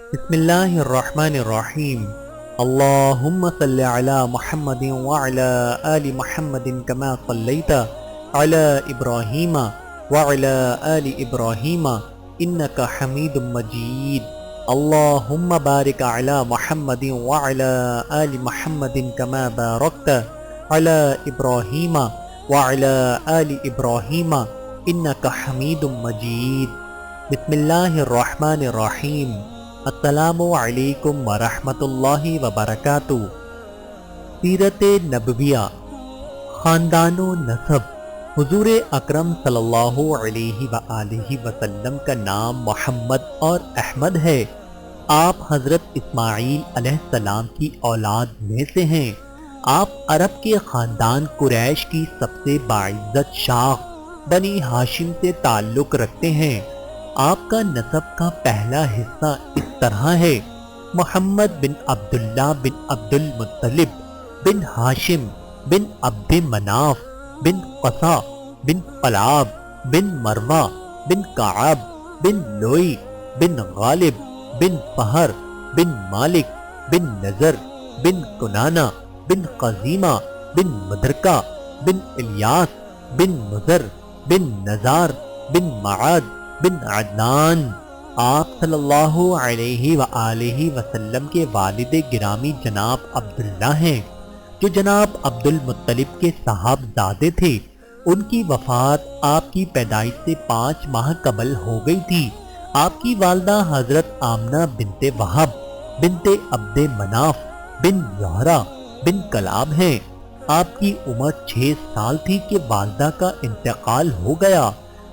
بسم اللہ الرحمن الرحیم اللہم صلی علی محمد وعلی آل محمد کما صلیت علی ابراہیم وعلی آل ابراہیم انکا حمید مجید اللہم بارک علی محمد وعلی آل محمد کما بارکت علی ابراہیم وعلی آل ابراہیم انکا حمید مجید بسم اللہ الرحمن الرحیم السلام علیکم ورحمۃ اللہ وبرکاتہ۔ سیرت نبویہ، خاندان و نسب۔ حضور اکرم صلی اللہ علیہ وآلہ وسلم کا نام محمد اور احمد ہے۔ آپ حضرت اسماعیل علیہ السلام کی اولاد میں سے ہیں۔ آپ عرب کے خاندان قریش کی سب سے باعزت شاخ بنی ہاشم سے تعلق رکھتے ہیں۔ آپ کا نسب کا پہلا حصہ اس طرح ہے: محمد بن عبداللہ بن عبد المطلب بن ہاشم بن عبد مناف بن قصا بن قلاب بن مروہ بن کعب بن لوئی بن غالب بن فہر بن مالک بن نذر بن کنانہ بن قزیمہ بن مدرکہ بن الیاس بن مزر بن نزار بن معاد بن عدنان۔ آپ صلی اللہ علیہ وآلہ وسلم کے والد گرامی جناب عبداللہ ہیں، جو جناب عبد المطلب کے صاحبزادے تھے۔ ان کی وفات آپ کی پیدائش سے 5 ماہ قبل ہو گئی تھی۔ آپ کی والدہ حضرت آمنہ بنت وہب بنت عبد مناف بن زہرہ بن کلاب ہیں۔ آپ کی عمر 6 سال تھی کہ والدہ کا انتقال ہو گیا۔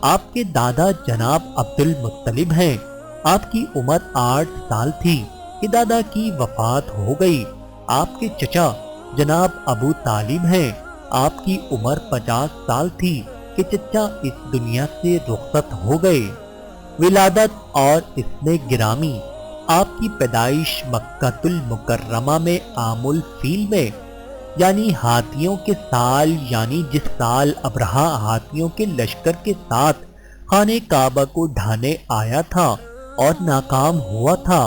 آپ کے دادا جناب عبد المطلب ہیں۔ آپ کی عمر 8 سال تھی کہ دادا کی وفات ہو گئی۔ آپ کے چچا جناب ابو طالب ہیں۔ آپ کی عمر 50 سال تھی کہ چچا اس دنیا سے رخصت ہو گئے۔ ولادت اور اسم گرامی۔ آپ کی پیدائش مکہ المکرمہ میں عام الفیل میں، یعنی ہاتھیوں کے سال، یعنی جس سال ابرہہ ہاتھیوں کے لشکر کے ساتھ خانہ کعبہ کو ڈھانے آیا تھا اور ناکام ہوا تھا،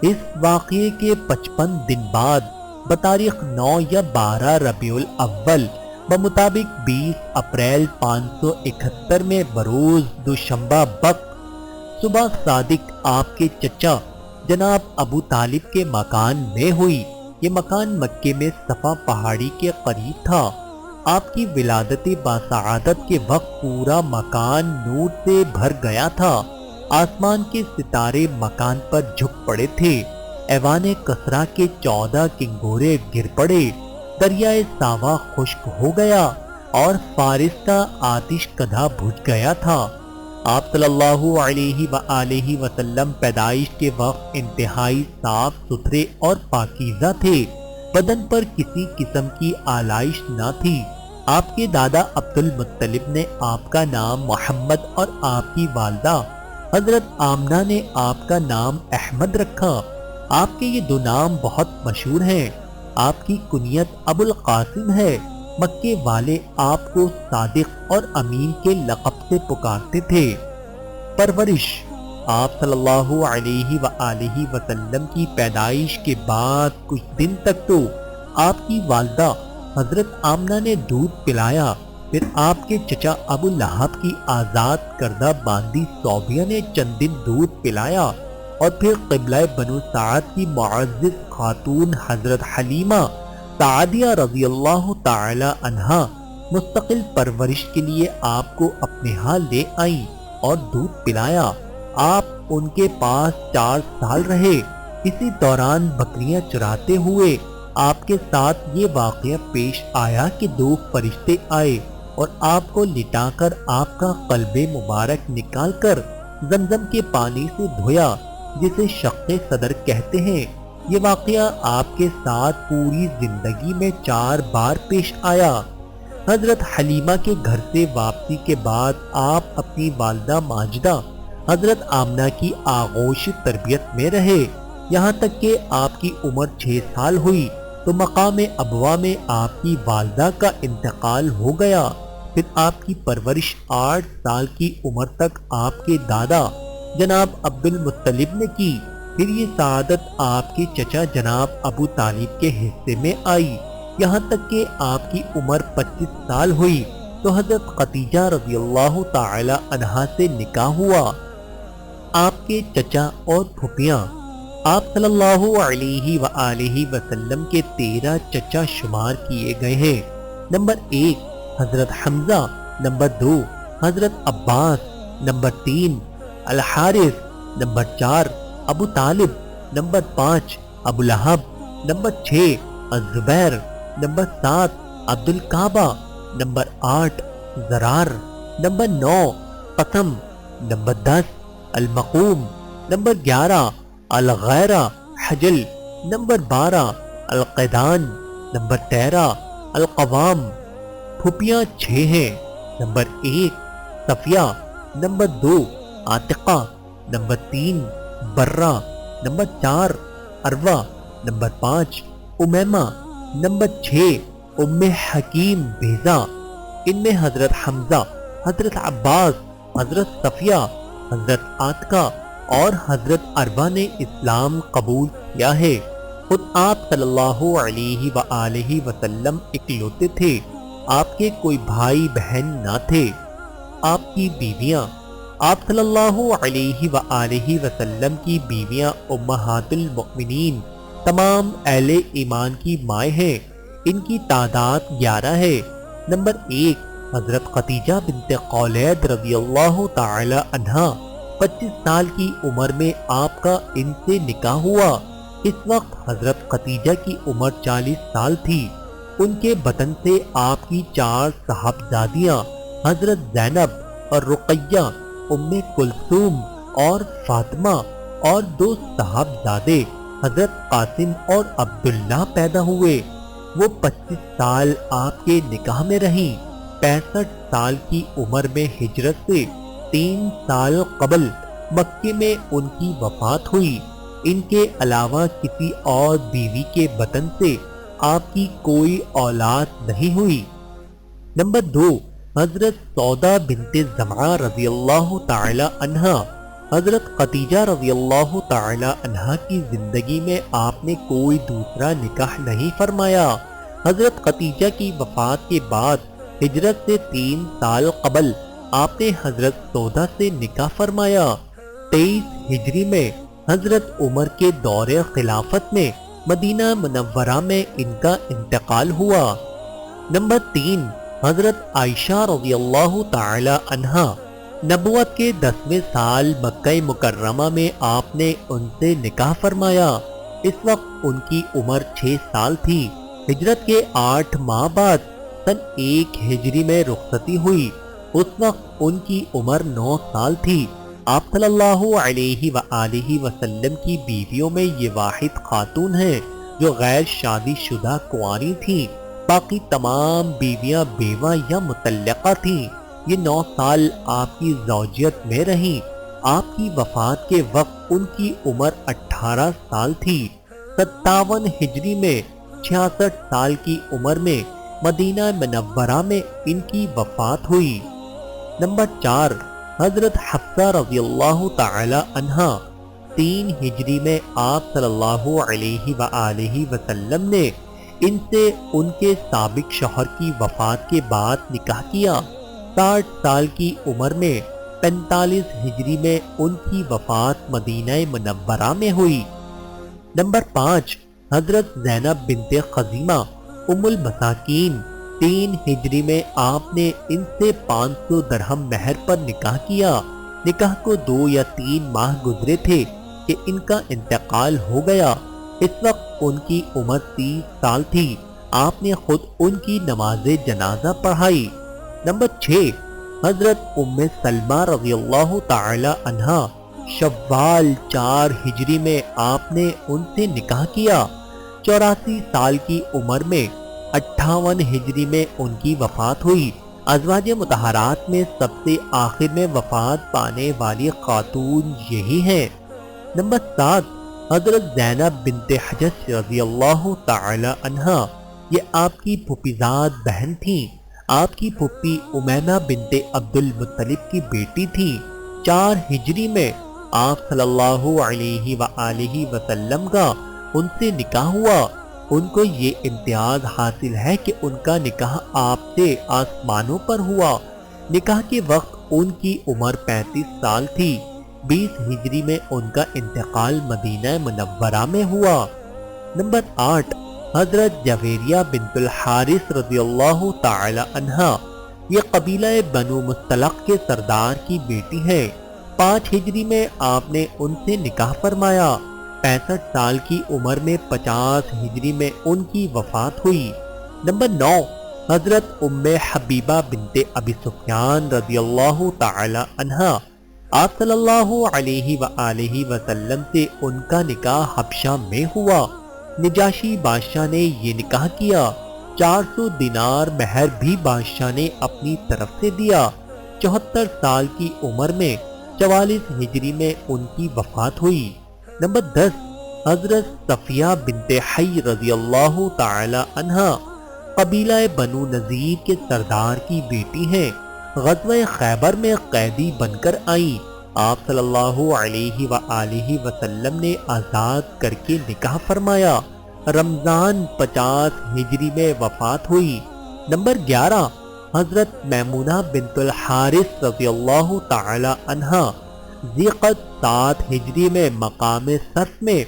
اس واقعے کے 55 دن بعد بتاریخ 9 یا 12 ربیع الاول بمطابق 20 اپریل 571 میں بروز دوشنبہ بق صبح صادق آپ کے چچا جناب ابو طالب کے مکان میں ہوئی۔ یہ مکان مکے میں صفا پہاڑی کے قریب تھا۔ آپ کی ولادت باسعادت کے وقت پورا مکان نور سے بھر گیا تھا۔ آسمان کے ستارے مکان پر جھک پڑے تھے۔ ایوان کسریٰ کے 14 کنگورے گر پڑے۔ دریائے ساوا خشک ہو گیا اور فارس کا آتش کدھا بجھ گیا تھا۔ آپ صلی اللہ علیہ وآلہ وسلم پیدائش کے وقت انتہائی صاف ستھرے اور پاکیزہ تھے۔ بدن پر کسی قسم کی آلائش نہ تھی۔ آپ کے دادا عبد المطلب نے آپ کا نام محمد اور آپ کی والدہ حضرت آمنہ نے آپ کا نام احمد رکھا۔ آپ کے یہ 2 نام بہت مشہور ہیں۔ آپ کی کنیت ابو القاسم ہے۔ مکے والے آپ کو صادق اور امین کے لقب سے پکارتے تھے۔ پرورش۔ آپ صلی اللہ علیہ وآلہ وسلم کی پیدائش کے بعد کچھ دن تک تو آپ کی والدہ حضرت آمنہ نے دودھ پلایا، پھر آپ کے چچا ابو لہب کی آزاد کردہ باندی صوبیہ نے چند دن دودھ پلایا، اور پھر قبلہ بنو سعد کی معزز خاتون حضرت حلیمہ سعدیہ رضی اللہ تعالی عنہا مستقل پرورش کے لیے آپ کو اپنے ہاں لے آئیں اور دودھ پلایا۔ آپ ان کے پاس 4 سال رہے۔ اسی دوران بکریاں چراتے ہوئے آپ کے ساتھ یہ واقعہ پیش آیا کہ 2 فرشتے آئے اور آپ کو لٹا کر آپ کا قلب مبارک نکال کر زمزم کے پانی سے دھویا، جسے شق صدر کہتے ہیں۔ یہ واقعہ آپ کے ساتھ پوری زندگی میں 4 بار پیش آیا۔ حضرت حلیمہ کے گھر سے واپسی کے بعد آپ اپنی والدہ ماجدہ حضرت آمنہ کی آغوش تربیت میں رہے، یہاں تک کہ آپ کی عمر 6 سال ہوئی تو مقام ابوا میں آپ کی والدہ کا انتقال ہو گیا۔ پھر آپ کی پرورش 8 سال کی عمر تک آپ کے دادا جناب عبد المطلب نے کی۔ پھر یہ سعادت آپ کے چچا جناب ابو طالب کے حصے میں آئی، یہاں تک کہ آپ کی عمر 25 سال ہوئی تو حضرت خدیجہ رضی اللہ تعالی عنہا سے نکاح ہوا۔ آپ کے چچا اور پھوپھیاں آپ صلی اللہ علیہ وآلہ وسلم کے 13 چچا شمار کیے گئے ہیں۔ نمبر 1 حضرت حمزہ، نمبر 2 حضرت عباس، نمبر 3 الحارث، نمبر 4 ابو طالب، نمبر 5 ابو لہب، نمبر 6 الزبیر، نمبر 7 عبد الکعبہ، نمبر 8 زرار، نمبر 9 قسم، نمبر 10 المقوم، نمبر 11 الغیرہ حجل، نمبر 12 القیدان، نمبر 13 القوام۔ پھوپیاں 6 ہیں۔ نمبر 1 صفیہ، نمبر 2 عاتقہ، نمبر 3 برہ، نمبر 4 عروہ، نمبر 5 امیمہ، نمبر 6 ام حکیم بیضہ۔ ان میں حضرت حمزہ، حضرت عباس، حضرت صفیہ، حضرت عاتقہ اور حضرت عروہ نے اسلام قبول کیا ہے۔ خود آپ صلی اللہ علیہ وآلہ وسلم اکلوتے تھے، آپ کے کوئی بھائی بہن نہ تھے۔ آپ کی بیویاں آپ صلی اللہ علیہ وآلہ وسلم کی بیویاں امہات المؤمنین تمام اہل ایمان کی مائیں ہیں۔ ان کی تعداد 11 ہے۔ نمبر 1 حضرت خدیجہ بنت خولید رضی اللہ تعالی عنہا، 25 سال کی عمر میں آپ کا ان سے نکاح ہوا۔ اس وقت حضرت خدیجہ کی عمر 40 سال تھی۔ ان کے بطن سے آپ کی 4 صاحبزادیاں حضرت زینب اور رقیہ، ام کلثوم اور فاطمہ اور 2 صاحبزادے حضرت قاسم اور عبداللہ پیدا ہوئے۔ وہ 25 سال آپ کے نکاح میں رہیں۔ 65 سال کی عمر میں ہجرت سے 3 سال قبل مکے میں ان کی وفات ہوئی۔ ان کے علاوہ کسی اور بیوی کے بطن سے آپ کی کوئی اولاد نہیں ہوئی۔ نمبر 2 حضرت سودا بنت زمعہ رضی اللہ تعالی عنہا، حضرت خدیجہ رضی اللہ تعالی عنہا کی زندگی میں آپ نے کوئی دوسرا نکاح نہیں فرمایا۔ حضرت خدیجہ کی وفات کے بعد ہجرت سے 3 سال قبل آپ نے حضرت سودا سے نکاح فرمایا۔ 23 ہجری میں حضرت عمر کے دور خلافت میں مدینہ منورہ میں ان کا انتقال ہوا۔ نمبر 3 حضرت عائشہ رضی اللہ تعالی عنہا، نبوت کے 10ویں سال مکہ مکرمہ میں آپ نے ان سے نکاح فرمایا۔ اس وقت ان کی عمر 6 سال تھی۔ ہجرت کے 8 ماہ بعد سن 1 ہجری میں رخصتی ہوئی۔ اس وقت ان کی عمر 9 سال تھی۔ آپ صلی اللہ علیہ وآلہ وسلم کی بیویوں میں یہ واحد خاتون ہیں جو غیر شادی شدہ کنواری تھیں، باقی تمام بیویاں بیوہ یا مطلقہ تھیں۔ یہ 9 سال آپ کی زوجیت میں رہیں۔ آپ کی وفات کے وقت ان کی عمر 18 سال تھی۔ 57 ہجری میں 66 سال کی عمر میں مدینہ منورہ میں ان کی وفات ہوئی۔ نمبر 4 حضرت حفصہ رضی اللہ تعالی عنہا، 3 ہجری میں آپ صلی اللہ علیہ وآلہ وسلم نے ان سے ان کے سابق شوہر کی وفات کے بعد نکاح کیا۔ 60 سال کی عمر میں 45 ہجری میں ان کی وفات مدینہ منورہ میں ہوئی۔ نمبر 5 حضرت زینب بنت خزیمہ ام المساکین، 3 ہجری میں آپ نے ان سے 500 درہم مہر پر نکاح کیا۔ نکاح کو 2 یا 3 ماہ گزرے تھے کہ ان کا انتقال ہو گیا۔ اس وقت ان کی عمر 30 سال تھی۔ آپ نے خود ان کی نماز جنازہ پڑھائی۔ نمبر 6 حضرت ام سلمہ رضی اللہ تعالی عنہا، شوال 4 ہجری میں آپ نے ان سے نکاح کیا۔ 84 سال کی عمر میں 58 ہجری میں ان کی وفات ہوئی۔ ازواج مطہرات میں سب سے آخر میں وفات پانے والی خاتون یہی ہیں۔ نمبر 7 حضرت زینب بنت حجش رضی اللہ تعالی عنہا، یہ آپ کی پھوپھیزاد بہن تھیں۔ آپ کی پھوپھی امیمہ بنت عبد المطلب کی بیٹی تھی۔ 4 ہجری میں آپ صلی اللہ علیہ وآلہ وسلم کا ان سے نکاح ہوا۔ ان کو یہ امتیاز حاصل ہے کہ ان کا نکاح آپ سے آسمانوں پر ہوا۔ نکاح کے وقت ان کی عمر 35 سال تھی۔ 20 ہجری میں ان کا انتقال مدینہ منورہ میں ہوا۔ نمبر 8، حضرت جویریہ بنت الحارث رضی اللہ تعالی عنہا۔ یہ قبیلہ بنو مستلق کے سردار کی بیٹی ہے۔ 5 ہجری میں آپ نے ان سے نکاح فرمایا۔ 65 سال کی عمر میں 50 ہجری میں ان کی وفات ہوئی۔ نمبر 9، حضرت ام حبیبہ بنت ابی سفیان رضی اللہ تعالی عنہا۔ آپ صلی اللہ علیہ وآلہ وسلم سے ان کا نکاح حبشہ میں ہوا۔ نجاشی بادشاہ نے یہ نکاح کیا۔ 400 دینار مہر بھی بادشاہ نے اپنی طرف سے دیا۔ 74 سال کی عمر میں 44 ہجری میں ان کی وفات ہوئی۔ نمبر 10، حضرت صفیہ بنت حی رضی اللہ تعالی عنہا۔ قبیلہ بنو نذیر کے سردار کی بیٹی ہیں۔ غزوہ خیبر میں قیدی بن کر آئیں۔ آپ صلی اللہ علیہ وآلہ وسلم نے آزاد کر کے نکاح فرمایا۔ رمضان 50 ہجری میں وفات ہوئی۔ نمبر 11، حضرت میمونہ بنت الحارث رضی اللہ تعالی عنہا۔ ذیقعد 7 ہجری میں مقام صرف میں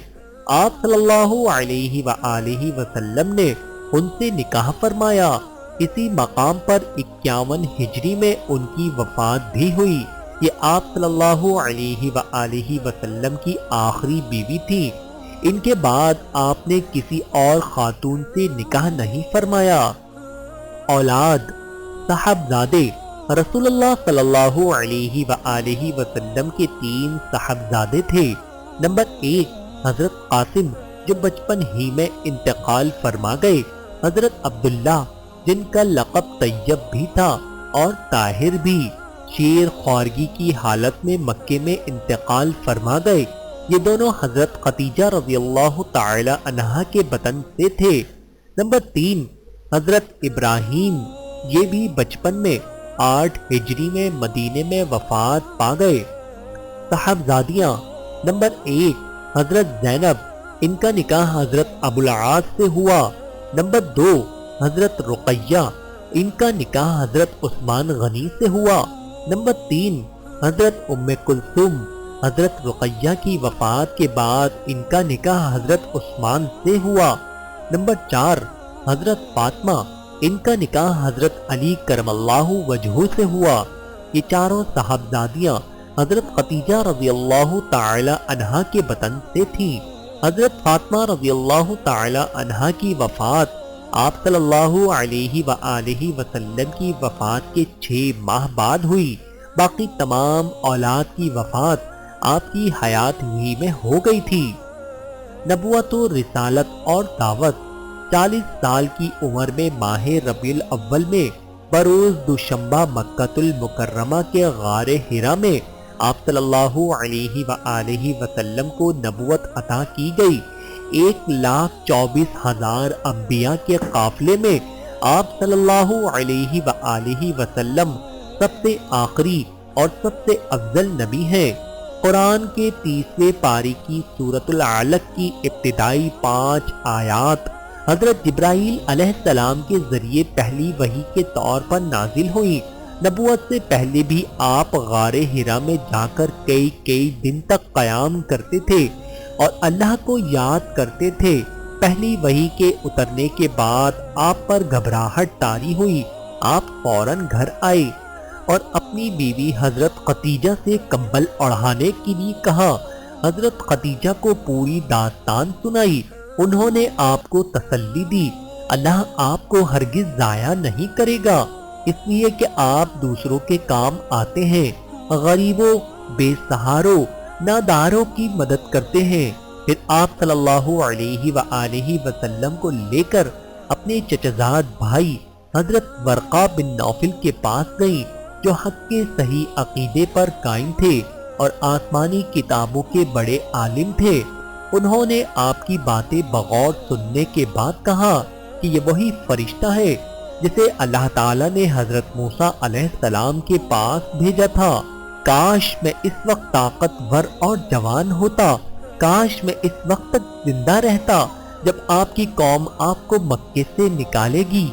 آپ صلی اللہ علیہ وآلہ وسلم نے ان سے نکاح فرمایا۔ اسی مقام پر 51 ہجری میں ان کی وفات بھی ہوئی۔ یہ آپ صلی اللہ علیہ وآلہ وسلم کی آخری بیوی تھی۔ ان کے بعد آپ نے کسی اور خاتون سے نکاح نہیں فرمایا۔ اولاد، صاحبزادے، رسول اللہ صلی اللہ علیہ وآلہ وسلم کے 3 صاحبزادے تھے۔ نمبر 1، حضرت قاسم جو بچپن ہی میں انتقال فرما گئے۔ حضرت عبداللہ جن کا لقب طیب بھی تھا اور طاہر بھی، شیر خوارگی کی حالت میں مکے میں انتقال فرما گئے۔ یہ دونوں حضرت خدیجہ رضی اللہ تعالی عنہا کے بطن سے تھے۔ نمبر 3، حضرت ابراہیم، یہ بھی بچپن میں 8 ہجری میں مدینے میں وفات پا گئے۔ صاحبزادیاں، نمبر 1، حضرت زینب، ان کا نکاح حضرت ابو العاص سے ہوا۔ نمبر 2، حضرت رقیہ، ان کا نکاح حضرت عثمان غنی سے ہوا۔ نمبر 3، حضرت ام کلثوم، حضرت رقیہ کی وفات کے بعد ان کا نکاح حضرت عثمان سے ہوا۔ نمبر 4، حضرت فاطمہ، ان کا نکاح حضرت علی کرم اللہ وجہہ سے ہوا۔ یہ چاروں صاحبزادیاں حضرت خدیجہ رضی اللہ تعالی عنہا کے بطن سے تھیں۔ حضرت فاطمہ رضی اللہ تعالی عنہا کی وفات آپ صلی اللہ علیہ وآلہ وسلم کی وفات کے 6 ماہ بعد ہوئی۔ باقی تمام اولاد کی وفات آپ کی حیات ہی میں ہو گئی تھی۔ نبوت و رسالت اور دعوت، 40 سال کی عمر میں ماہ ربیع الاول میں بروز دوشنبہ مکہ المکرمہ کے غار حرا میں آپ صلی اللہ علیہ وآلہ وسلم کو نبوت عطا کی گئی۔ 1,24,000 انبیاء کے قافلے میں آپ صلی اللہ علیہ وآلہ وسلم سب سے آخری اور سب سے افضل نبی ہیں۔ قرآن کے 30ویں پاری کی سورۃ العلق کی ابتدائی 5 آیات حضرت جبرائیل علیہ السلام کے ذریعے پہلی وحی کے طور پر نازل ہوئی۔ نبوت سے پہلے بھی آپ غار حرا میں جا کر کئی دن تک قیام کرتے تھے اور اللہ کو یاد کرتے تھے۔ پہلی وحی کے اترنے کے بعد آپ پر گھبراہٹ طاری ہوئی۔ آپ فوراً گھر آئے اور اپنی بیوی حضرت خدیجہ سے کمبل اڑھانے کے لیے کہا۔ حضرت خدیجہ کو پوری داستان سنائی۔ انہوں نے آپ کو تسلی دی، اللہ آپ کو ہرگز ضائع نہیں کرے گا، اس لیے کہ آپ دوسروں کے کام آتے ہیں، غریبوں، بے سہاروں، ناداروں کی مدد کرتے ہیں۔ پھر آپ صلی اللہ علیہ وآلہ وسلم کو لے کر اپنے چچزاد بھائی حضرت ورقہ بن نوفل کے پاس گئیں، جو حق کے صحیح عقیدے پر قائم تھے اور آسمانی کتابوں کے بڑے عالم تھے۔ انہوں نے آپ کی باتیں بغور سننے کے بعد کہا کہ یہ وہی فرشتہ ہے جسے اللہ تعالیٰ نے حضرت موسیٰ علیہ السلام کے پاس بھیجا تھا۔ کاش میں اس وقت طاقتور اور جوان ہوتا، کاش میں اس وقت تک زندہ رہتا جب آپ کی قوم آپ کو مکے سے نکالے گی۔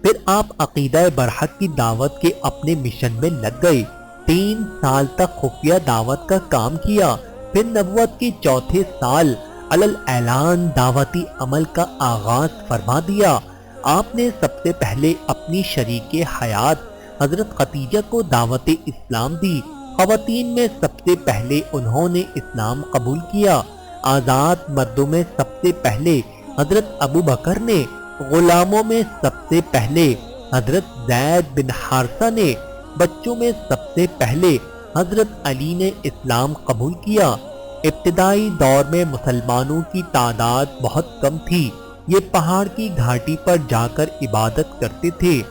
پھر آپ عقیدہ برحق کی دعوت کے اپنے مشن میں لگ گئے۔ 3 سال تک خفیہ دعوت کا کام کیا، پھر نبوت کے چوتھے سال علل اعلان دعوتی عمل کا آغاز فرما دیا۔ آپ نے سب سے پہلے اپنی شریک حیات حضرت خدیجہ کو دعوت اسلام دی۔ خواتین میں سب سے پہلے انہوں نے اسلام قبول کیا۔ آزاد مردوں میں سب سے پہلے حضرت ابو بکر نے، غلاموں میں سب سے پہلے حضرت زید بن حارثہ نے، بچوں میں سب سے پہلے حضرت علی نے اسلام قبول کیا۔ ابتدائی دور میں مسلمانوں کی تعداد بہت کم تھی، یہ پہاڑ کی گھاٹی پر جا کر عبادت کرتے تھے۔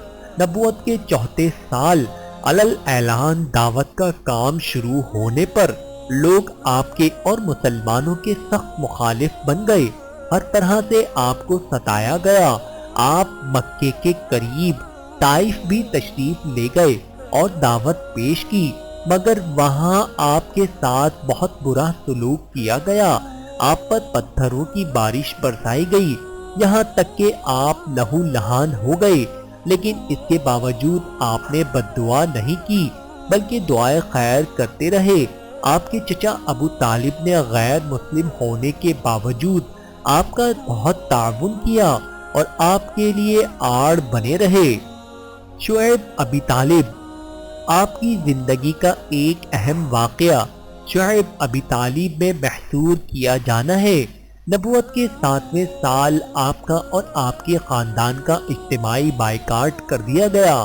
نبوت کے چوتھے سال علل اعلان دعوت کا کام شروع ہونے پر لوگ آپ کے اور مسلمانوں کے سخت مخالف بن گئے۔ ہر طرح سے آپ کو ستایا گیا۔ آپ مکے کے قریب طائف بھی تشریف لے گئے اور دعوت پیش کی، مگر وہاں آپ کے ساتھ بہت برا سلوک کیا گیا۔ آپ پر پتھروں کی بارش برسائی گئی، یہاں تک کہ آپ لہو لہان ہو گئے، لیکن اس کے باوجود آپ نے بد دعا نہیں کی بلکہ دعائے خیر کرتے رہے۔ آپ کے چچا ابو طالب نے غیر مسلم ہونے کے باوجود آپ کا بہت تعاون کیا اور آپ کے لیے آڑ بنے رہے۔ شعیب ابی طالب، آپ کی زندگی کا ایک اہم واقعہ شعیب ابی طالب میں محصور کیا جانا ہے۔ نبوت کے 7ویں سال آپ کا اور آپ کے خاندان کا اجتماعی بائیکاٹ کر دیا گیا۔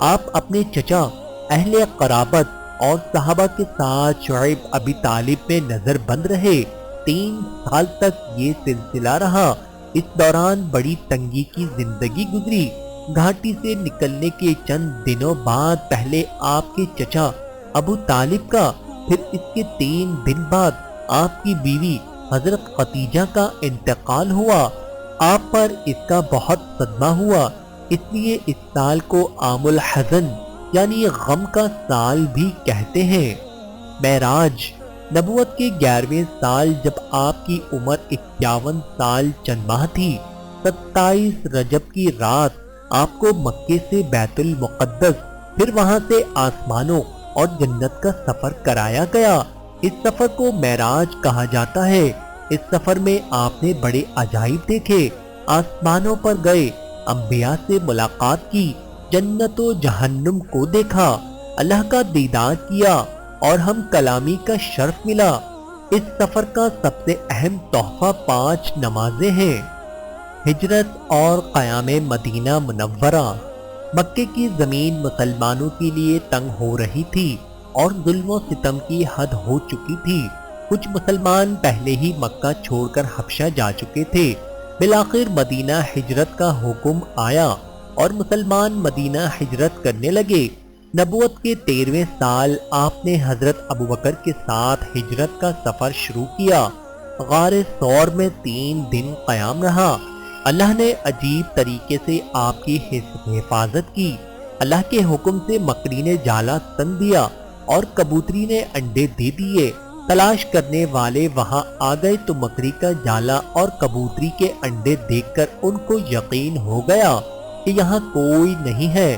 آپ اپنے چچا، اہل قرابت اور صحابہ کے ساتھ شعیب ابی طالب میں نظر بند رہے۔ 3 سال تک یہ سلسلہ رہا۔ اس دوران بڑی تنگی کی زندگی گزری۔ گھاٹی سے نکلنے کے چند دنوں بعد پہلے آپ کے چچا ابو طالب کا، پھر اس کے 3 دن بعد آپ کی بیوی حضرت خدیجہ کا انتقال ہوا۔ آپ پر اس کا بہت صدمہ ہوا، اس لیے اس سال کو عام الحزن یعنی غم کا سال بھی کہتے ہیں۔ معراج، نبوت کے 11ویں سال جب آپ کی عمر 51 سال چند ماہ تھی، 27 رجب کی رات آپ کو مکے سے بیت المقدس، پھر وہاں سے آسمانوں اور جنت کا سفر کرایا گیا۔ اس سفر کو معراج کہا جاتا ہے۔ اس سفر میں آپ نے بڑے عجائب دیکھے، آسمانوں پر گئے، انبیاء سے ملاقات کی، جنت و جہنم کو دیکھا، اللہ کا دیدار کیا اور ہم کلامی کا شرف ملا۔ اس سفر کا سب سے اہم تحفہ 5 نمازیں ہیں۔ ہجرت اور قیام مدینہ منورہ۔ مکے کی زمین مسلمانوں کے لیے تنگ ہو رہی تھی اور ظلم و ستم کی حد ہو چکی تھی۔ کچھ مسلمان پہلے ہی مکہ چھوڑ کر حبشہ جا چکے تھے۔ بالآخر مدینہ ہجرت کا حکم آیا اور مسلمان مدینہ ہجرت کرنے لگے۔ نبوت کے 13ویں سال آپ نے حضرت ابوبکر کے ساتھ ہجرت کا سفر شروع کیا۔ غار ثور میں 3 دن قیام رہا۔ اللہ نے عجیب طریقے سے آپ کی حفاظت کی۔ اللہ کے حکم سے مکڑی نے جالا تن دیا اور کبوتری نے انڈے دے دیے۔ تلاش کرنے والے وہاں آ گئے تو مکڑی کا جالا اور کبوتری کے انڈے دیکھ کر ان کو یقین ہو گیا کہ یہاں کوئی نہیں ہے۔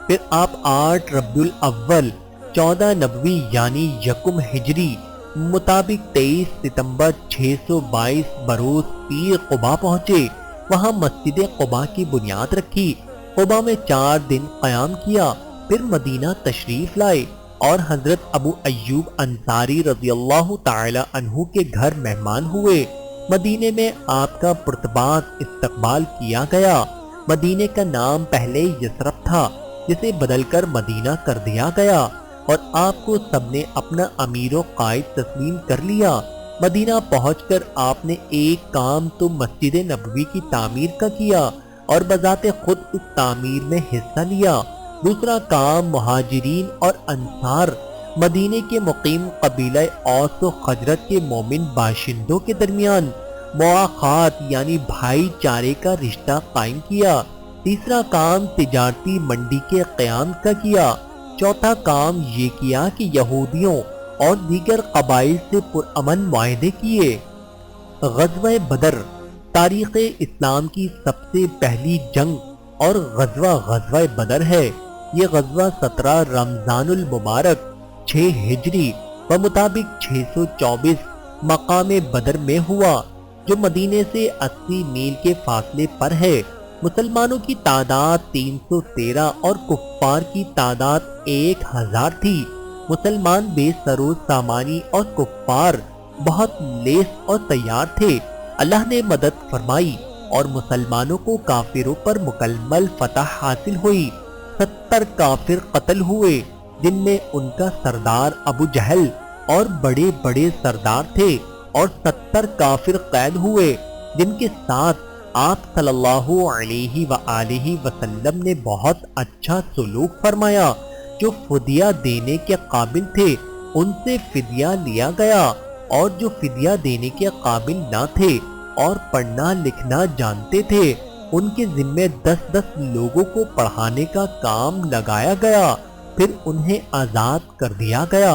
پھر آپ 8 ربیع الاول 14 نبوی یعنی یکم ہجری مطابق 23 ستمبر 622 بروز پیر قبا پہنچے۔ وہاں مسجد قبا کی بنیاد رکھی، قبا میں 4 دن قیام کیا، پھر مدینہ تشریف لائے اور حضرت ابو ایوب انصاری رضی اللہ تعالی عنہ کے گھر مہمان ہوئے۔ مدینے میں آپ کا پرتپاک استقبال کیا گیا۔ مدینے کا نام پہلے یثرب تھا جسے بدل کر مدینہ کر دیا گیا اور آپ کو سب نے اپنا امیر و قائد تسلیم کر لیا۔ مدینہ پہنچ کر آپ نے ایک کام تو مسجد نبوی کی تعمیر کا کیا اور بذات خود اس تعمیر میں حصہ لیا۔ دوسرا کام مہاجرین اور انصار مدینے کے مقیم قبیلہ اوس و خزرج کے مومن باشندوں کے درمیان مواخات یعنی بھائی چارے کا رشتہ قائم کیا۔ تیسرا کام تجارتی منڈی کے قیام کا کیا۔ چوتھا کام یہ کیا کہ یہودیوں اور دیگر قبائل سے پرامن معاہدے کیے۔ غزوہ بدر تاریخ اسلام کی سب سے پہلی جنگ اور غزوہ بدر ہے۔ یہ غزوہ 17 رمضان المبارک 6 ہجری بمطابق 624 مقام بدر میں ہوا، جو مدینے سے 80 میل کے فاصلے پر ہے۔ مسلمانوں کی تعداد 313 اور کفار کی تعداد 1000 تھی۔ مسلمان بے سر و سامانی اور کفار بہت لیس اور تیار تھے۔ اللہ نے مدد فرمائی اور مسلمانوں کو کافروں پر مکمل فتح حاصل ہوئی۔ 70 کافر قتل ہوئے، جن میں ان کا سردار ابو جہل اور بڑے بڑے سردار تھے، اور 70 کافر قید ہوئے، جن کے ساتھ آپ صلی اللہ علیہ وآلہ وسلم نے بہت اچھا سلوک فرمایا۔ جو فدیہ دینے کے قابل تھے ان سے فدیہ لیا گیا، اور جو فدیہ دینے کے قابل نہ تھے اور پڑھنا لکھنا جانتے تھے ان کے ذمے 10 لوگوں کو پڑھانے کا کام لگایا گیا، پھر انہیں آزاد کر دیا گیا۔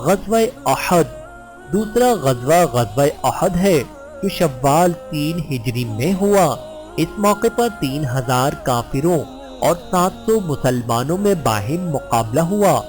غزوہ احد دوسرا غزوہ احد ہے، جو شوال 3 ہجری میں ہوا۔ اس موقع پر 3000 کافروں اور 700 مسلمانوں میں باہم مقابلہ ہوا۔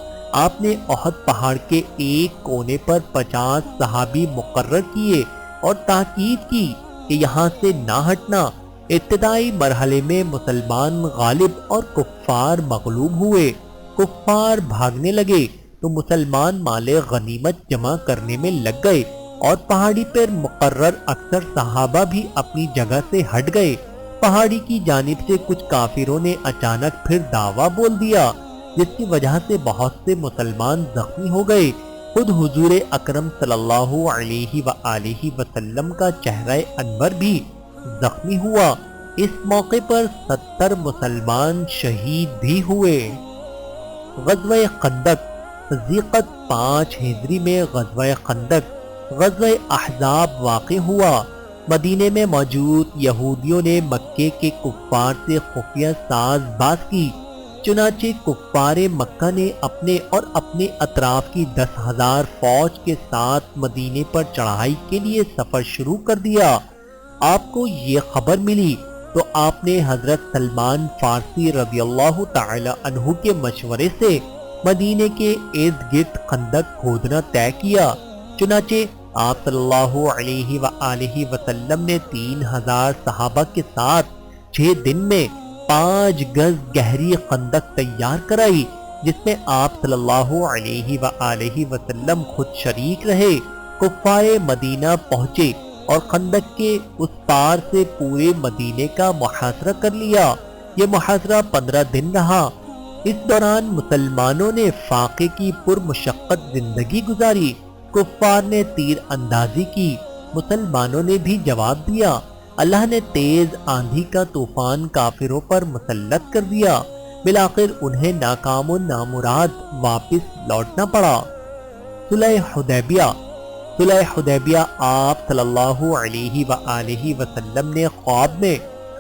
آپ نے احد پہاڑ کے ایک کونے پر 50 صحابی مقرر کیے اور تاکید کی کہ یہاں سے نہ ہٹنا۔ ابتدائی مرحلے میں مسلمان غالب اور کفار مغلوب ہوئے۔ کفار بھاگنے لگے تو مسلمان مال غنیمت جمع کرنے میں لگ گئے، اور پہاڑی پر مقرر اکثر صحابہ بھی اپنی جگہ سے ہٹ گئے۔ پہاڑی کی جانب سے کچھ کافروں نے اچانک پھر دعویٰ بول دیا، جس کی وجہ سے بہت سے مسلمان زخمی ہو گئے۔ خود حضور اکرم صلی اللہ علیہ وآلہ وسلم کا چہرہ انور بھی زخمی ہوا۔ اس موقع پر 70 مسلمان شہید بھی ہوئے۔ غزوہ خندق ذیقعدہ 5 ہجری میں غزوہ احزاب واقع ہوا۔ مدینے میں موجود یہودیوں نے مکے کے کفار سے خفیہ ساز باز کی، چنانچہ کفار مکہ نے اپنے اور اپنے اطراف کی 10,000 فوج کے ساتھ مدینے پر چڑھائی کے لیے سفر شروع کر دیا۔ آپ کو یہ خبر ملی تو آپ نے حضرت سلمان فارسی رضی اللہ تعالی عنہ کے مشورے سے مدینے کے ارد گرد خندق کھودنا طے کیا۔ چنانچہ آپ صلی اللہ علیہ وآلہ وسلم نے 3000 صحابہ کے ساتھ 6 دن میں 5 گز گہری خندق تیار کرائی، جس میں آپ صلی اللہ علیہ وآلہ وسلم خود شریک رہے۔ کفار مدینہ پہنچے اور خندق کے اس پار سے پورے مدینے کا محاصرہ کر لیا۔ یہ محاصرہ 15 دن رہا۔ اس دوران مسلمانوں نے فاقے کی پرمشقت زندگی گزاری۔ کفار نے تیر اندازی کی، مسلمانوں نے بھی جواب دیا۔ اللہ نے تیز آندھی کا طوفان کافروں پر مسلط کر دیا۔ بالآخر انہیں ناکام و نامراد واپس لوٹنا پڑا۔ صلح حدیبیہ آپ صلی اللہ علیہ وآلہ وسلم نے خواب میں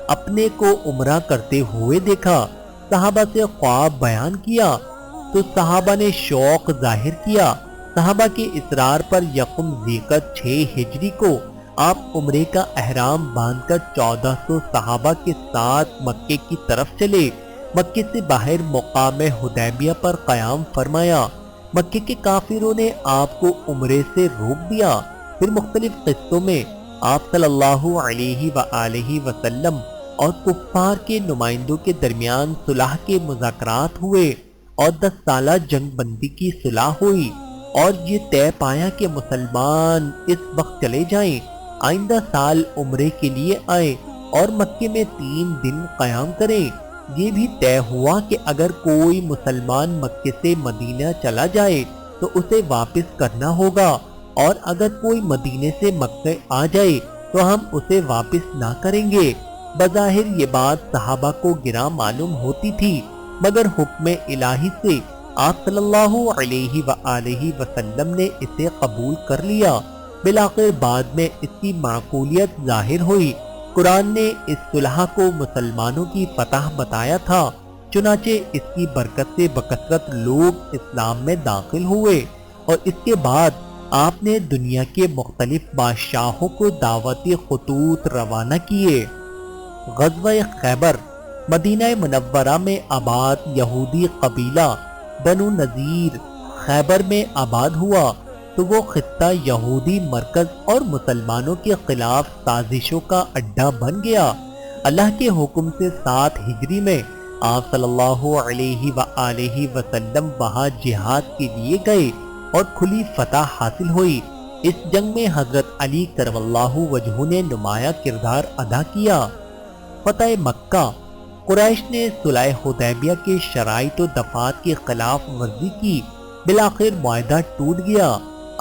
اپنے کو عمرہ کرتے ہوئے دیکھا۔ صحابہ سے خواب بیان کیا تو صحابہ نے شوق ظاہر کیا۔ صحابہ کے اصرار پر یکم ذیقعدہ 6 ہجری کو آپ عمرے کا احرام باندھ کر 1400 صحابہ کے ساتھ مکے کی طرف چلے۔ مکے سے باہر مقام حدیبیہ پر قیام فرمایا۔ مکے کے کافروں نے آپ کو عمرے سے روک دیا۔ پھر مختلف قصوں میں آپ صلی اللہ علیہ وآلہ وسلم اور کفار کے نمائندوں کے درمیان صلح کے مذاکرات ہوئے اور 10 سالہ جنگ بندی کی صلح ہوئی، اور یہ طے پایا کہ مسلمان اس وقت چلے جائیں، آئندہ سال عمرے کے لیے آئیں اور مکے میں 3 دن قیام کریں۔ یہ بھی طے ہوا کہ اگر کوئی مسلمان مکے سے مدینہ چلا جائے تو اسے واپس کرنا ہوگا، اور اگر کوئی مدینے سے مکے آ جائے تو ہم اسے واپس نہ کریں گے۔ بظاہر یہ بات صحابہ کو گراں معلوم ہوتی تھی، مگر حکم الہی سے آپ صلی اللہ علیہ وآلہ وسلم نے اسے قبول کر لیا۔ بالآخر بعد میں اس کی معقولیت ظاہر ہوئی۔ قرآن نے اس صلح کو مسلمانوں کی فتح بتایا تھا، چنانچہ اس کی برکت سے بکثرت لوگ اسلام میں داخل ہوئے، اور اس کے بعد آپ نے دنیا کے مختلف بادشاہوں کو دعوتی خطوط روانہ کیے۔ غزوہ خیبر، مدینہ منورہ میں آباد یہودی قبیلہ بنو نذیر خیبر میں آباد ہوا تو وہ خطہ یہودی مرکز اور مسلمانوں کے خلاف سازشوں کا اڈا بن گیا۔ اللہ کے حکم سے 7 ہجری میں آپ صلی اللہ علیہ وآلہ وسلم وہاں جہاد کے لیے گئے اور کھلی فتح حاصل ہوئی۔ اس جنگ میں حضرت علی کرم اللہ وجہہ نے نمایاں کردار ادا کیا۔ فتح مکہ، قریش نے صلح حدیبیہ کے شرائط و دفعات کی خلاف ورزی کی، بالآخر معاہدہ ٹوٹ گیا۔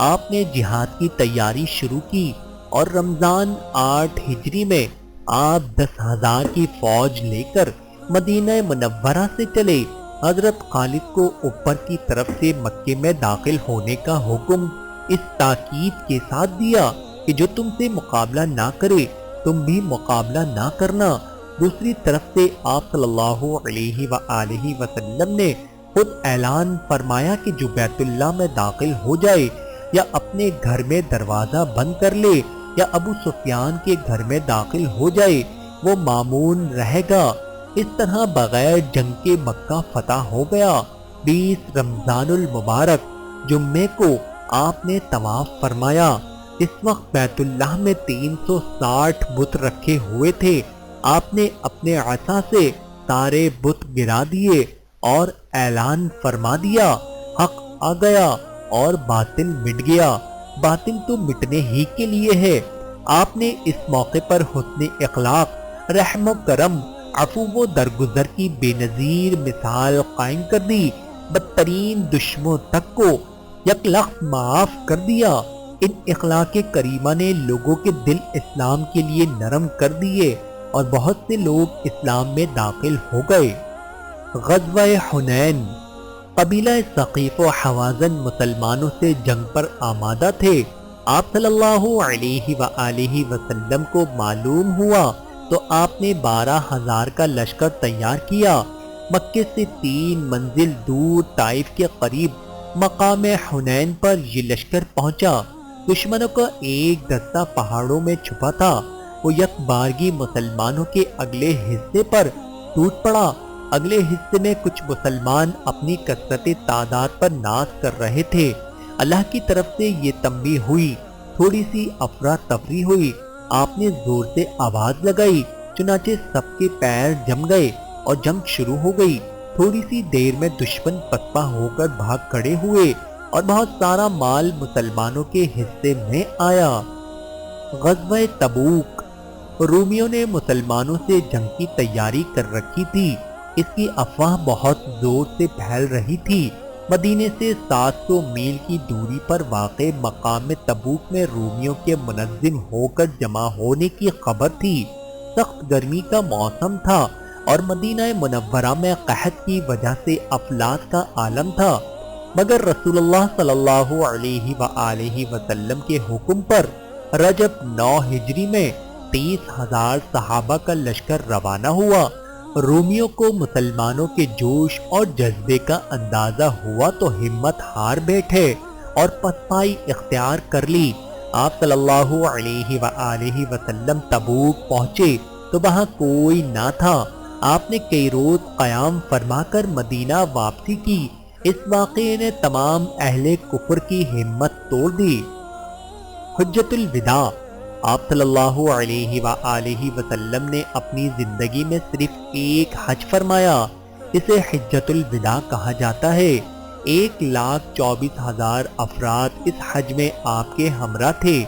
آپ نے جہاد کی تیاری شروع کی اور رمضان 8 ہجری میں آپ 10,000 کی فوج لے کر مدینہ منورہ سے چلے۔ حضرت خالد کو اوپر کی طرف سے مکے میں داخل ہونے کا حکم اس تاکید کے ساتھ دیا کہ جو تم سے مقابلہ نہ کرے تم بھی مقابلہ نہ کرنا۔ دوسری طرف سے آپ صلی اللہ علیہ وآلہ وسلم نے خود اعلان فرمایا کہ جو بیت اللہ میں داخل ہو جائے یا اپنے گھر میں دروازہ بند کر لے یا ابو سفیان کے گھر میں داخل ہو جائے وہ مامون رہے گا۔ اس طرح بغیر جنگ کے مکہ فتح ہو گیا۔ 20 رمضان المبارک جمعے کو آپ نے طواف فرمایا۔ اس وقت بیت اللہ میں 360 بت رکھے ہوئے تھے۔ آپ نے اپنے عصا سے سارے بت گرا دیے اور اعلان فرما دیا، حق آ گیا اور باطل مٹ گیا۔ باطل تو مٹنے ہی کے لیے ہے۔ آپ نے اس موقع پر حسن اخلاق، رحم و کرم، عفو و درگزر کی بے نظیر مثال قائم کر دی۔ بدترین دشمنوں تک کو یک لخت معاف کر دیا۔ ان اخلاق کریمہ نے لوگوں کے دل اسلام کے لیے نرم کر دیے اور بہت سے لوگ اسلام میں داخل ہو گئے۔ غزوہ حنین، قبیلہ ثقیف و حوازن مسلمانوں سے جنگ پر آمادہ تھے۔ آپ صلی اللہ علیہ وآلہ وسلم کو معلوم ہوا تو آپ نے 12,000 کا لشکر تیار کیا۔ مکے سے 3 منزل دور طائف کے قریب مقام حنین پر یہ لشکر پہنچا۔ دشمنوں کا ایک دستہ پہاڑوں میں چھپا تھا۔ وہ یک بارگی مسلمانوں کے اگلے حصے پر ٹوٹ پڑا۔ اگلے حصے میں کچھ مسلمان اپنی کثرت تعداد پر ناز کر رہے تھے۔ اللہ کی طرف سے یہ تنبیہ ہوئی، تھوڑی سی افراتفری ہوئی۔ آپ نے زور سے آواز لگائی، چنانچہ سب کے پیر جم گئے اور جنگ شروع ہو گئی۔ تھوڑی سی دیر میں دشمن پسپا ہو کر بھاگ کھڑے ہوئے اور بہت سارا مال مسلمانوں کے حصے میں آیا۔ غزوہ تبوک، رومیوں نے مسلمانوں سے جنگ کی تیاری کر رکھی تھی۔ اس کی افواہ بہت زور سے پھیل رہی تھی۔ مدینے سے 700 میل کی دوری پر واقع مقام تبوک میں رومیوں کے منظم ہو کر جمع ہونے کی خبر تھی۔ سخت گرمی کا موسم تھا اور مدینہ منورہ میں قحط کی وجہ سے افلاس کا عالم تھا، مگر رسول اللہ صلی اللہ علیہ وآلہ وسلم کے حکم پر رجب 9 ہجری میں 30,000 صحابہ کا لشکر روانہ ہوا۔ رومیوں کو مسلمانوں کے جوش اور جذبے کا اندازہ ہوا تو ہمت ہار بیٹھے اور پسپائی اختیار کر لی۔ آپ صلی اللہ علیہ وآلہ وسلم تبوک پہنچے تو وہاں کوئی نہ تھا۔ آپ نے کئی روز قیام فرما کر مدینہ واپسی کی۔ اس واقعے نے تمام اہل کفر کی ہمت توڑ دی۔ حجۃ الوداع، آپ صلی اللہ علیہ وآلہ وسلم نے اپنی زندگی میں صرف ایک حج فرمایا۔ اسے حجۃ الوداع کہا جاتا ہے۔ 1,24,000 افراد اس حج میں آپ کے ہمراہ تھے۔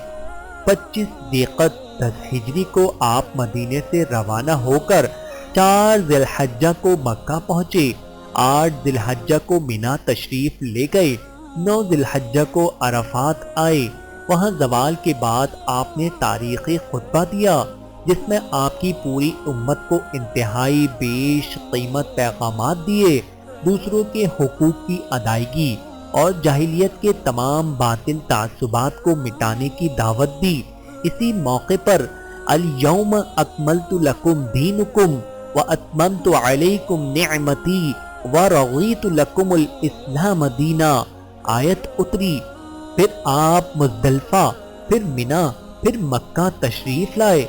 25 ذیقعد 10 ہجری کو آپ مدینے سے روانہ ہو کر 4 ذی الحجہ کو مکہ پہنچے۔ 8 ذی الحجہ کو مینا تشریف لے گئے۔ 9 ذی الحجہ کو عرفات آئے۔ وہاں زوال کے بعد آپ نے تاریخی خطبہ دیا جس میں آپ کی پوری امت کو انتہائی بیش قیمت پیغامات دیے، دوسروں کے حقوق کی ادائیگی اور جاہلیت کے تمام باطل تعصبات کو مٹانے کی دعوت دی۔ اسی موقع پر الیوم اکملت لکم دینکم، وَأَتْمَمْتُ عَلَيْكُمْ نِعْمَتِي وَرَضِيتُ لَكُمُ الْإِسْلَامَ دِينًا آیت اتری۔ پھر آپ مزدلفہ، پھر منا، پھر مکہ تشریف لائے۔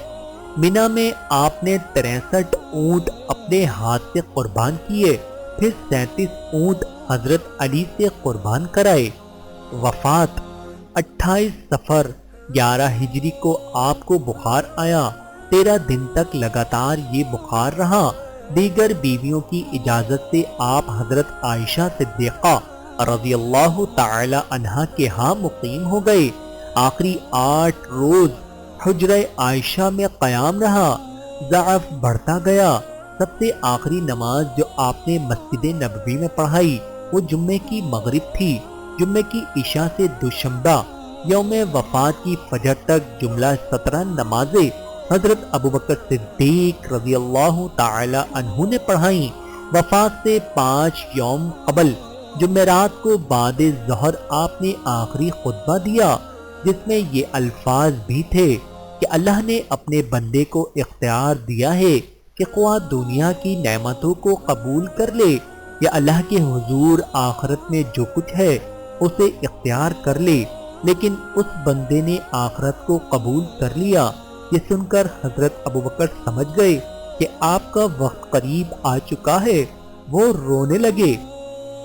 منا میں آپ نے 63 اونٹ اپنے ہاتھ سے قربان کیے، پھر 37 اونٹ حضرت علی سے قربان کرائے۔ وفات 28 صفر 11 ہجری کو آپ کو بخار آیا۔ 13 دن تک لگاتار یہ بخار رہا۔ دیگر بیویوں کی اجازت سے آپ حضرت عائشہ صدیقہ رضی اللہ تعالی عنہا کے ہاں مقیم ہو گئے۔ آخری 8 روز حجرہ عائشہ میں قیام رہا۔ ضعف بڑھتا گیا۔ سب سے آخری نماز جو آپ نے مسجد نبوی میں پڑھائی وہ جمعے کی مغرب تھی۔ جمعے کی عشاء سے دوشنبہ یوم وفات کی فجر تک جملہ 17 نمازیں حضرت ابوبکر صدیق رضی اللہ تعالی عنہ نے پڑھائیں۔ وفات سے 5 یوم قبل جمعرات کو بعد ظہر آپ نے آخری خطبہ دیا، جس میں یہ الفاظ بھی تھے کہ اللہ نے اپنے بندے کو اختیار دیا ہے کہ خواہ دنیا کی نعمتوں کو قبول کر لے یا اللہ کے حضور آخرت میں جو کچھ ہے اسے اختیار کر لے، لیکن اس بندے نے آخرت کو قبول کر لیا۔ یہ سن کر حضرت ابوبکر سمجھ گئے کہ آپ کا وقت قریب آ چکا ہے۔ وہ رونے لگے۔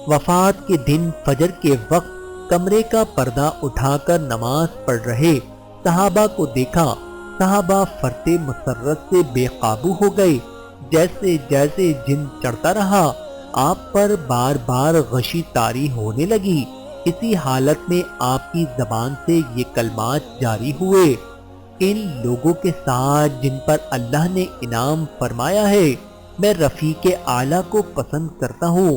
وفات کے دن فجر کے وقت کمرے کا پردہ اٹھا کر نماز پڑھ رہے صحابہ کو دیکھا۔ صحابہ فرط مسرت سے بے قابو ہو گئے۔ جیسے جیسے جن چڑھتا رہا آپ پر بار بار غشی طاری ہونے لگی۔ اسی حالت میں آپ کی زبان سے یہ کلمات جاری ہوئے: ان لوگوں کے ساتھ جن پر اللہ نے انعام فرمایا ہے میں رفیق اعلیٰ کو پسند کرتا ہوں۔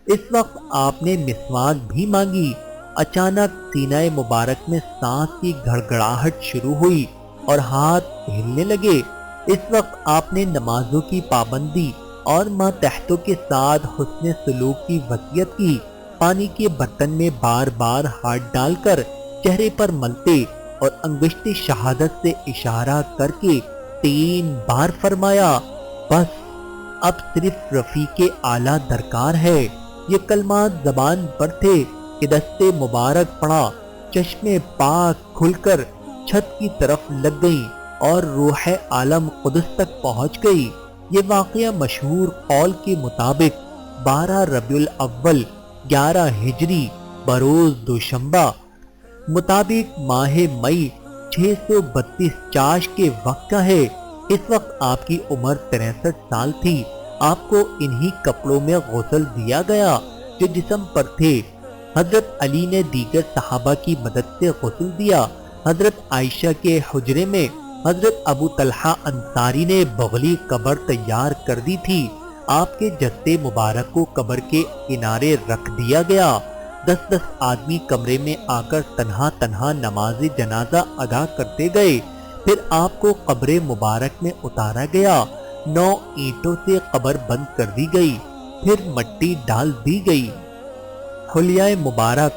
اس وقت آپ نے مسواک بھی مانگی۔ اچانک سینہ مبارک میں سانس کی گھڑگھڑاہٹ شروع ہوئی اور ہاتھ ہلنے لگے۔ اس وقت آپ نے نمازوں کی پابندی اور ماتحتوں کے ساتھ حسن سلوک کی وصیت کی۔ پانی کے برتن میں بار بار ہاتھ ڈال کر چہرے پر ملتے اور انگشت شہادت سے اشارہ کر کے 3 بار فرمایا: بس اب صرف رفیق اعلیٰ درکار ہے۔ یہ کلمات زبان پر تھے کہ دست مبارک پڑا، چشمے پاک کھل کر چھت کی طرف لگ گئیں اور روح عالم قدس تک پہنچ گئی۔ یہ واقعہ مشہور قول کے مطابق 12 ربیع الاول 11 ہجری بروز دوشنبہ مطابق ماہ مئی 632 چاش کے وقت کا ہے۔ اس وقت آپ کی عمر 63 سال تھی۔ آپ کو انہی کپڑوں میں غسل دیا گیا جو جسم پر تھے۔ حضرت علی نے دیگر صحابہ کی مدد سے غسل دیا۔ حضرت عائشہ کے حجرے میں حضرت ابو طلحہ انصاری نے بغلی قبر تیار کر دی تھی۔ آپ کے جسد مبارک کو قبر کے کنارے رکھ دیا گیا۔ 10 آدمی کمرے میں آ کر تنہا تنہا نماز جنازہ ادا کرتے گئے۔ پھر آپ کو قبر مبارک میں اتارا گیا۔ 9 اینٹوں سے قبر بند کر دی گئی، پھر مٹی ڈال دی گئی۔ حلیہ مبارک: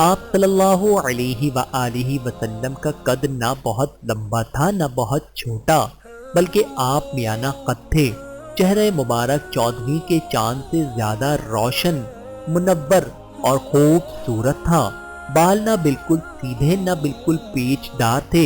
آپ صلی اللہ علیہ وآلہ وسلم کا قد نہ بہت لمبا تھا نہ بہت چھوٹا، بلکہ آپ میانہ قد تھے۔ چہرہ مبارک 14ویں کے چاند سے زیادہ روشن، منور اور خوبصورت تھا۔ بال نہ بالکل سیدھے نہ بالکل پیچ دار تھے،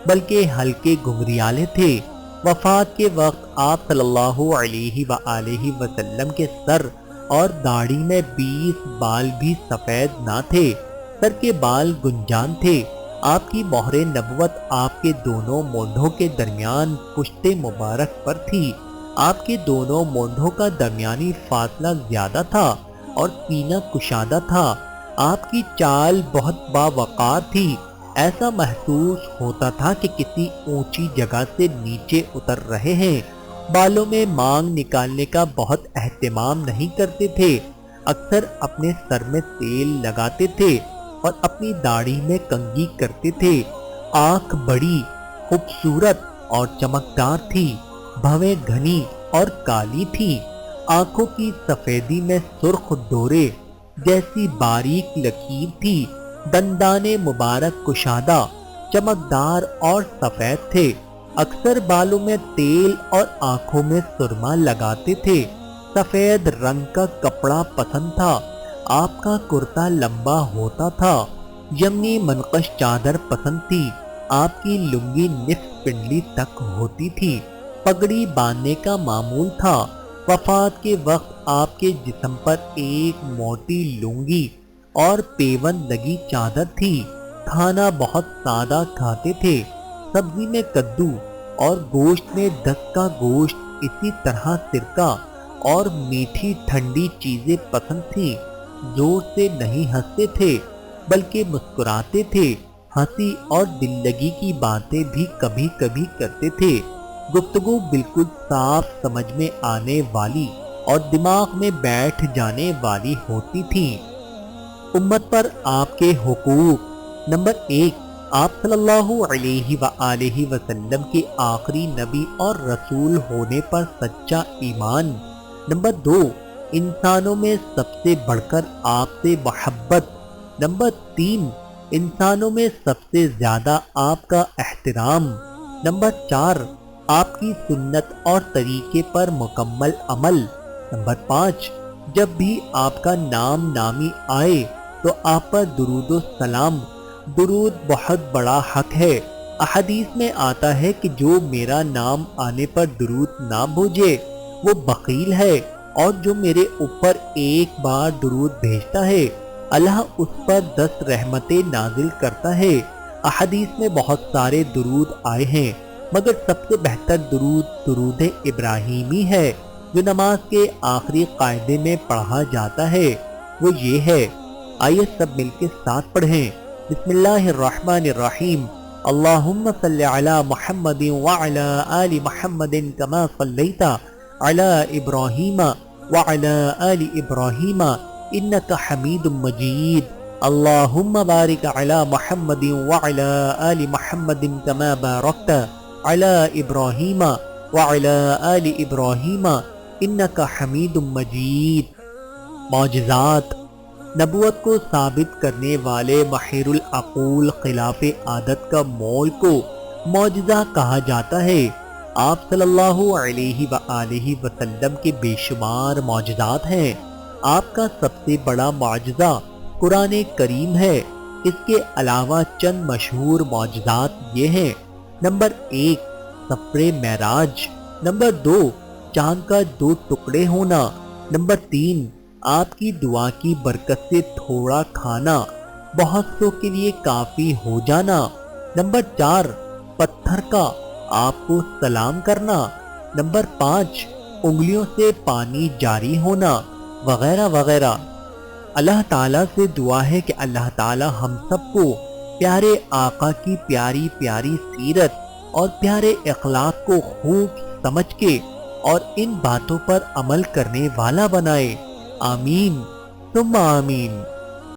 بلکہ ہلکے گھنگریالے تھے۔ وفات کے وقت آپ صلی اللہ علیہ وآلہ وسلم کے سر اور داڑھی میں 20 بال بھی سفید نہ تھے۔ سر کے بال گنجان تھے۔ آپ کی مہر نبوت آپ کے دونوں مونڈھوں کے درمیان پشت مبارک پر تھی۔ آپ کے دونوں مونڈھوں کا درمیانی فاصلہ زیادہ تھا اور سینہ کشادہ تھا۔ آپ کی چال بہت باوقار تھی۔ ایسا محسوس ہوتا تھا کہ کسی اونچی جگہ سے نیچے اتر رہے ہیں۔ بالوں میں مانگ نکالنے کا بہت اہتمام نہیں کرتے تھے۔ اکثر اپنے سر میں تیل لگاتے تھے اور اپنی داڑھی میں کنگھی کرتے تھے۔ آنکھ بڑی، خوبصورت اور چمکدار تھی۔ بھویں گھنی اور کالی تھی۔ آنکھوں کی سفیدی میں سرخ ڈورے جیسی باریک لکیر تھی۔ دندان مبارک کشادہ، چمکدار اور سفید تھے۔ اکثر بالوں میں تیل اور آنکھوں میں سرما لگاتے تھے۔ سفید رنگ کا کپڑا پسند تھا۔ آپ کا کرتا لمبا ہوتا تھا۔ یمنی منقش چادر پسند تھی۔ آپ کی لنگی نصف پنڈلی تک ہوتی تھی۔ پگڑی باندھنے کا معمول تھا۔ وفات کے وقت آپ کے جسم پر ایک موٹی لنگی اور پیوند لگی چادر تھی۔ کھانا بہت سادہ کھاتے تھے۔ سبزی میں کدو اور گوشت میں دس کا گوشت، اسی طرح سرکہ اور میٹھی ٹھنڈی چیزیں پسند تھیں۔ زور سے نہیں ہنستے تھے بلکہ مسکراتے تھے۔ ہنسی اور دل لگی کی باتیں بھی کبھی کبھی کرتے تھے۔ گفتگو بالکل صاف سمجھ میں آنے والی اور دماغ میں بیٹھ جانے والی ہوتی تھی۔ امت پر آپ کے حقوق۔ نمبر 1، آپ صلی اللہ علیہ وآلہ وسلم کے آخری نبی اور رسول ہونے پر سچا ایمان۔ نمبر 2، انسانوں میں سب سے بڑھ کر آپ سے محبت۔ نمبر 3، انسانوں میں سب سے زیادہ آپ کا احترام۔ نمبر 4، آپ کی سنت اور طریقے پر مکمل عمل۔ نمبر 5، جب بھی آپ کا نام نامی آئے تو آپ پر درود و سلام۔ درود بہت بڑا حق ہے۔ احادیث میں آتا ہے کہ جو میرا نام آنے پر درود نہ بھیجے وہ بخیل ہے، اور جو میرے اوپر ایک بار درود بھیجتا ہے اللہ اس پر 10 رحمتیں نازل کرتا ہے۔ احادیث میں بہت سارے درود آئے ہیں، مگر سب سے بہتر درود درود ابراہیمی ہے جو نماز کے آخری قاعدے میں پڑھا جاتا ہے۔ وہ یہ ہے، آئیے سب مل کے ساتھ پڑھیں۔ بسم اللہ الرحمن الرحیم۔ اللہم صلی علی محمد وعلی آل محمد کما صلیت علی ابراہیم وعلی آل ابراہیم انک حمید مجید۔ اللہم بارک علی محمد وعلی آل محمد کما بارکت علی ابراہیم وعلی آل ابراہیم انک حمید مجید۔ معجزات۔ نبوت کو ثابت کرنے والے محیر العقول خلاف عادت کا مول کو معجزہ کہا جاتا ہے۔ آپ صلی اللہ علیہ وآلہ وسلم کے بے شمار معجزات ہیں۔ آپ کا سب سے بڑا معجزہ قرآن کریم ہے۔ اس کے علاوہ چند مشہور معجزات یہ ہیں۔ نمبر 1، سفر معراج۔ نمبر 2، چاند کا 2 ٹکڑے ہونا۔ نمبر 3، آپ کی دعا کی برکت سے تھوڑا کھانا بہت سو کے لیے کافی ہو جانا۔ نمبر 4، پتھر کا آپ کو سلام کرنا۔ نمبر 5، انگلیوں سے پانی جاری ہونا، وغیرہ وغیرہ۔ اللہ تعالیٰ سے دعا ہے کہ اللہ تعالیٰ ہم سب کو پیارے آقا کی پیاری پیاری سیرت اور پیارے اخلاق کو خوب سمجھ کے اور ان باتوں پر عمل کرنے والا بنائے۔ آمین ثم آمین۔